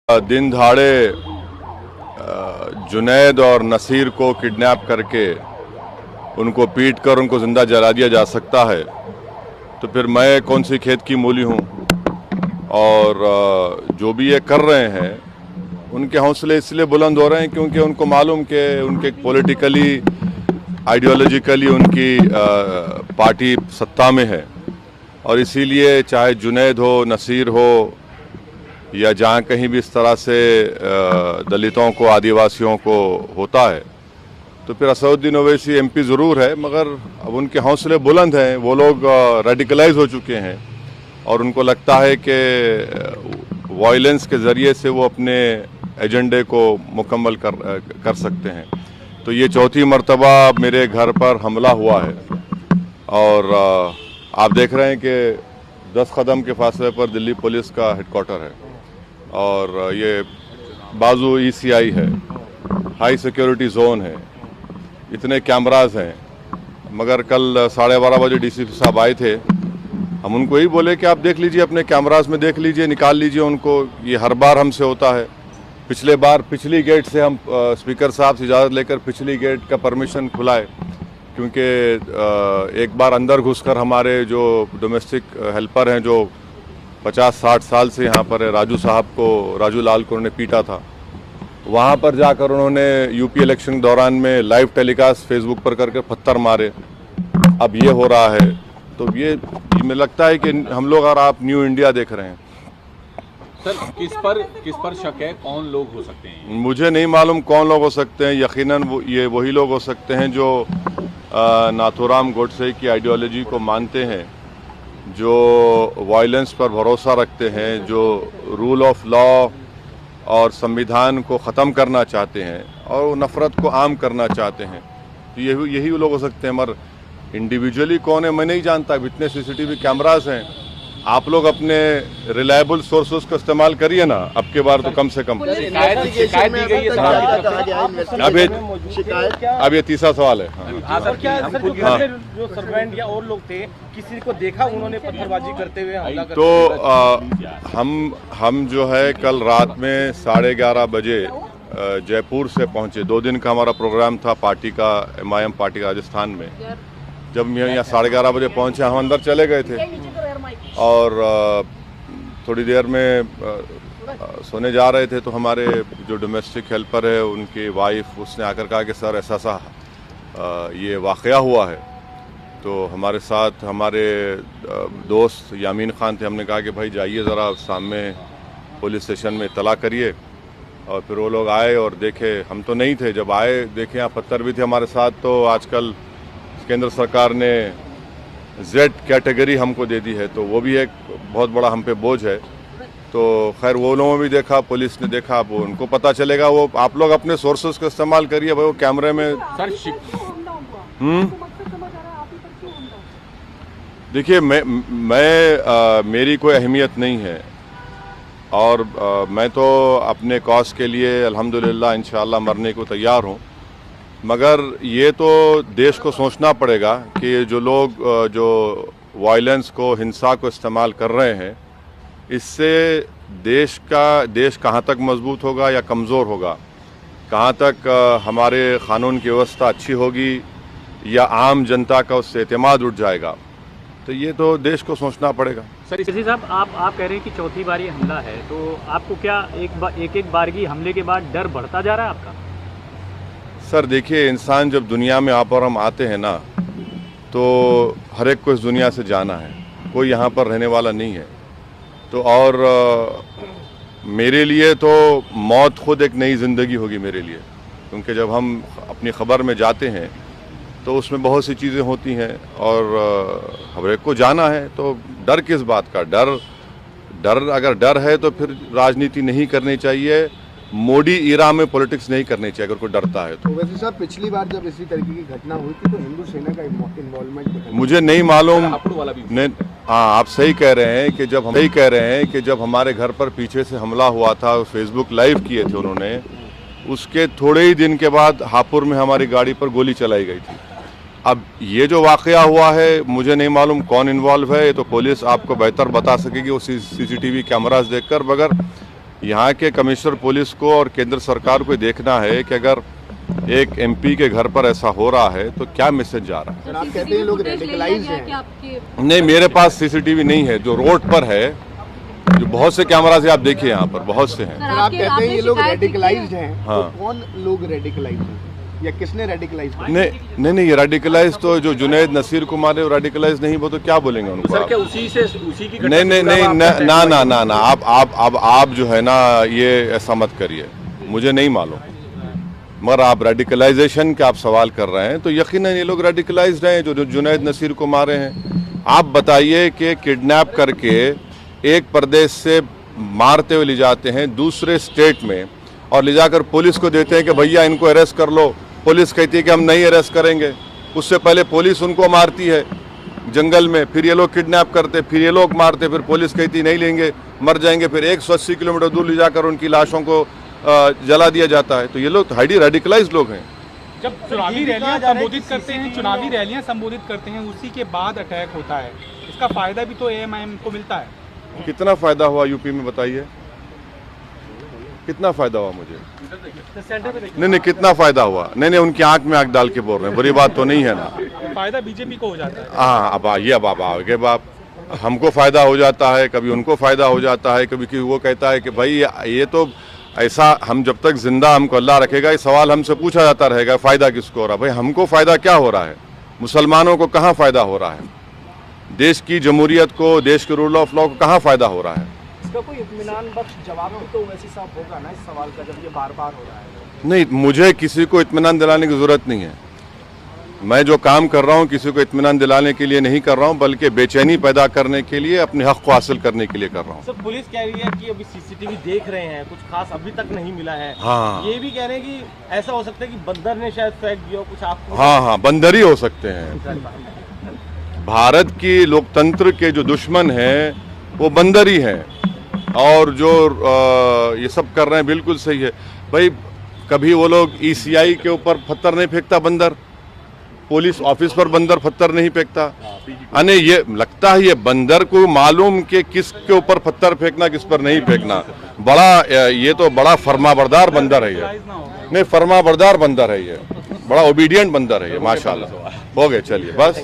दिन दहाड़े जुनैद और नसीर को किडनैप करके उनको पीट कर उनको ज़िंदा जला दिया जा सकता है, तो फिर मैं कौन सी खेत की मूली हूँ। और जो भी ये कर रहे हैं उनके हौसले इसलिए बुलंद हो रहे हैं क्योंकि उनको मालूम कि उनके पॉलिटिकली आइडियोलॉजिकली उनकी पार्टी सत्ता में है, और इसीलिए चाहे जुनैद हो, नसीर हो, या जहाँ कहीं भी इस तरह से दलितों को, आदिवासियों को होता है, तो फिर असदुद्दीन ओवैसी एमपी ज़रूर है, मगर अब उनके हौसले बुलंद हैं। वो लोग रेडिकलाइज हो चुके हैं और उनको लगता है कि वायलेंस के ज़रिए से वो अपने एजेंडे को मुकम्मल कर सकते हैं। तो ये चौथी मर्तबा मेरे घर पर हमला हुआ है, और आप देख रहे हैं कि 10 कदम के फासले पर दिल्ली पुलिस का हेडक्वार्टर है, और ये बाजू ईसीआई है, हाई सिक्योरिटी जोन है, इतने कैमरास हैं। मगर कल 12:30 बजे डीसीपी साहब आए थे, हम उनको यही बोले कि आप देख लीजिए, अपने कैमरास में देख लीजिए, निकाल लीजिए उनको। ये हर बार हमसे होता है। पिछले बार पिछली गेट से हम स्पीकर साहब से इजाज़त लेकर पिछली गेट का परमिशन खुलाए, क्योंकि एक बार अंदर घुसकर हमारे जो डोमेस्टिक हेल्पर हैं, जो 50-60 साल से यहाँ पर है, राजू लाल को उन्होंने पीटा था, वहाँ पर जाकर उन्होंने यूपी इलेक्शन के दौरान में लाइव टेलीकास्ट फेसबुक पर करके पत्थर मारे। अब ये हो रहा है, तो ये मुझे लगता है कि हम लोग और आप न्यू इंडिया देख रहे हैं। सर, किस पर शक है? कौन लोग हो सकते हैं? मुझे नहीं मालूम कौन लोग हो सकते हैं। यकीनन ये वही लोग हो सकते हैं जो नाथूराम गोडसे की आइडियोलॉजी को मानते हैं, जो वायलेंस पर भरोसा रखते हैं, जो रूल ऑफ लॉ और संविधान को ख़त्म करना चाहते हैं और नफ़रत को आम करना चाहते हैं। तो यही लोग हो सकते हैं, मगर इंडिविजुअली कौन है मैं नहीं जानता। अब इतने सीसीटीवी कैमरास हैं, आप लोग अपने रिलायबल सोर्सेस का इस्तेमाल करिए ना, अब के बार तो कम से कम। शिकायत दी गई है। अब ये तीसरा सवाल है। हाँ सर, क्या सर जो सर्वेंट या और लोग थे, किसी को देखा उन्होंने पत्थरबाजी करते हुए हमला करते? तो हम जो है कल रात में 11:30 बजे जयपुर से पहुंचे। 2 दिन का हमारा प्रोग्राम था पार्टी का, MIM पार्टी राजस्थान में। जब हम यहाँ 11:30 बजे पहुंचे, हम अंदर चले गए थे और थोड़ी देर में सोने जा रहे थे, तो हमारे जो डोमेस्टिक हेल्पर है, उनकी वाइफ, उसने आकर कहा कि सर ऐसा ये वाक़या हुआ है। तो हमारे साथ हमारे दोस्त यामीन खान थे। हमने कहा कि भाई जाइए ज़रा सामने पुलिस स्टेशन में इत्तला करिए। और फिर वो लोग आए और देखे, हम तो नहीं थे, जब आए देखे यहाँ पत्थर भी थे हमारे साथ। तो आजकल केंद्र सरकार ने Z कैटेगरी हमको दे दी है, तो वो भी एक बहुत बड़ा हम पे बोझ है। तो खैर वो लोगों ने भी देखा, पुलिस ने देखा, वो उनको पता चलेगा। वो आप लोग अपने सोर्सेज का इस्तेमाल करिए भाई, वो कैमरे में। देखिए, मेरी कोई अहमियत नहीं है, और मैं तो अपने कॉज के लिए अल्हम्दुलिल्लाह इंशाअल्लाह मरने को तैयार हूँ। मगर ये तो देश को सोचना पड़ेगा कि जो लोग जो वायलेंस को, हिंसा को इस्तेमाल कर रहे हैं, इससे देश कहाँ तक मजबूत होगा या कमज़ोर होगा, कहाँ तक हमारे क़ानून की व्यवस्था अच्छी होगी या आम जनता का उससे एतमाद उठ जाएगा। तो ये तो देश को सोचना पड़ेगा। सर इसी साहब, आप कह रहे हैं कि चौथी बार ये हमला है, तो आपको क्या एक बार की हमले के बाद डर बढ़ता जा रहा है आपका? सर देखिए, इंसान जब दुनिया में आप और हम आते हैं ना, तो हर एक को इस दुनिया से जाना है, कोई यहाँ पर रहने वाला नहीं है। तो और मेरे लिए तो मौत खुद एक नई ज़िंदगी होगी मेरे लिए, क्योंकि जब हम अपनी ख़बर में जाते हैं तो उसमें बहुत सी चीज़ें होती हैं, और हर एक को जाना है। तो डर किस बात का? अगर डर है तो फिर राजनीति नहीं करनी चाहिए, मोदी ईरा में पॉलिटिक्स नहीं करनी चाहिए अगर कोई डरता है तो। वैसे साहब, पिछली बार जब इसी तरीके की घटना हुई थी तो हिंदू सेना का इन्वॉल्वमेंट मुझे नहीं मालूम। हाँ, आप सही कह रहे हैं कि जब हमारे घर पर पीछे से हमला हुआ था, फेसबुक लाइव किए थे उन्होंने, उसके थोड़े ही दिन के बाद हापुड़ में हमारी गाड़ी पर गोली चलाई गई थी। अब ये जो वाक़या हुआ है, मुझे नहीं मालूम कौन इन्वॉल्व है, ये तो पुलिस आपको बेहतर बता सकेगी वो CCTV कैमरास देखकर। मगर यहाँ के कमिश्नर पुलिस को और केंद्र सरकार को देखना है कि अगर एक एमपी के घर पर ऐसा हो रहा है तो क्या मैसेज जा रहा है। सर, आप कहते हैं लोग रेडिकलाइज हैं। नहीं, मेरे पास सीसीटीवी नहीं है, जो रोड पर है, जो बहुत से कैमरा से आप देखिए यहाँ पर बहुत से हैं। सर, आप कहते हैं ये लोग रेडिकलाइज हैं, हाँ। तो कौन लोग रेडिकलाइज हैं या किसने रेडिकलाइज किया? नहीं, ये रेडिकलाइज तो जो जुनैद नसीर को मारे वो रेडिकलाइज नहीं, वो तो क्या बोलेंगे उनको सर आप? क्या उसी की घटना नहीं, से जुड़ा हुआ आपका ना आप जो है ना ये ऐसा मत करिए, मुझे नहीं मालूम। मगर आप रेडिकलाइजेशन का आप सवाल कर रहे हैं तो यकीनन ये लोग रेडिकलाइज्ड हैं जो जुनैद नसीर को मारे हैं। आप बताइए कि किडनैप करके एक प्रदेश से मारते हुए ले जाते हैं दूसरे स्टेट में और ले जाकर पुलिस को देते हैं कि भैया इनको अरेस्ट कर लो। पुलिस कहती है कि हम नहीं अरेस्ट करेंगे, उससे पहले पुलिस उनको मारती है जंगल में, फिर ये लोग किडनैप करते, फिर ये लोग मारते, फिर पुलिस कहती नहीं लेंगे मर जाएंगे, फिर 180 किलोमीटर दूर ले जाकर उनकी लाशों को जला दिया जाता है। तो ये लोग हाईली रेडिकलाइज्ड लोग हैं। जब चुनावी रैलियां संबोधित करते हैं, चुनावी रैलियां संबोधित करते हैं, उसी के बाद अटैक होता है। इसका फायदा भी तो एएमआईएम को मिलता है। कितना फायदा हुआ यूपी में बताइए, कितना फायदा हुआ मुझे? नहीं, कितना फायदा हुआ? नहीं, उनकी आंख में आंख डाल के बोल रहे हैं, बुरी बात तो नहीं है ना। फायदा बीजेपी को हो जाता है। हाँ, अब आइए, अब आप आगे बाप, हमको फायदा हो जाता है, कभी उनको फायदा हो जाता है, कभी वो कहता है कि भाई ये तो ऐसा, हम जब तक जिंदा हमको अल्लाह रखेगा ये सवाल हमसे पूछा जाता रहेगा फायदा किसको हो रहा है। भाई हमको फायदा क्या हो रहा है? मुसलमानों को कहाँ फायदा हो रहा है? देश की जमहूरियत को, देश के रूल ऑफ लॉ को कहाँ फायदा हो रहा है? इसका कोई इत्मीनान बख्श जवाब भी तो वैसे साहब होगा ना इस सवाल का, जब ये बार बार हो रहा है। नहीं, मुझे किसी को इत्मीनान दिलाने की जरूरत नहीं है। मैं जो काम कर रहा हूँ किसी को इत्मीनान दिलाने के लिए नहीं कर रहा हूँ, बल्कि बेचैनी पैदा करने के लिए, अपने हक को हासिल करने के लिए कर रहा हूँ। सर, पुलिस कह रही है कि अभी सीसीटीवी देख रहे हैं, कुछ खास अभी तक नहीं मिला है। हाँ। ये भी कह रहे हैं कि ऐसा हो सकता है कि बंदर ने शायद फेंक दिया हो कुछ आपको। हाँ, बंदर ही हो सकते हैं। भारत की लोकतंत्र के जो दुश्मन हैं वो बंदर ही हैं, और जो ये सब कर रहे हैं बिल्कुल सही है। भाई कभी वो लोग ECI के ऊपर पत्थर नहीं फेंकता बंदर, पुलिस ऑफिस पर बंदर पत्थर नहीं फेंकता। अने ये लगता है ये बंदर को मालूम कि किसके ऊपर पत्थर फेंकना, किस पर नहीं फेंकना। बड़ा ये तो बड़ा फर्माबरदार बंदर है ये। नहीं, फर्माबरदार बंदर है ये, बड़ा ओबीडियंट बंदर है ये, माशाल्लाह। हो गए, चलिए बस।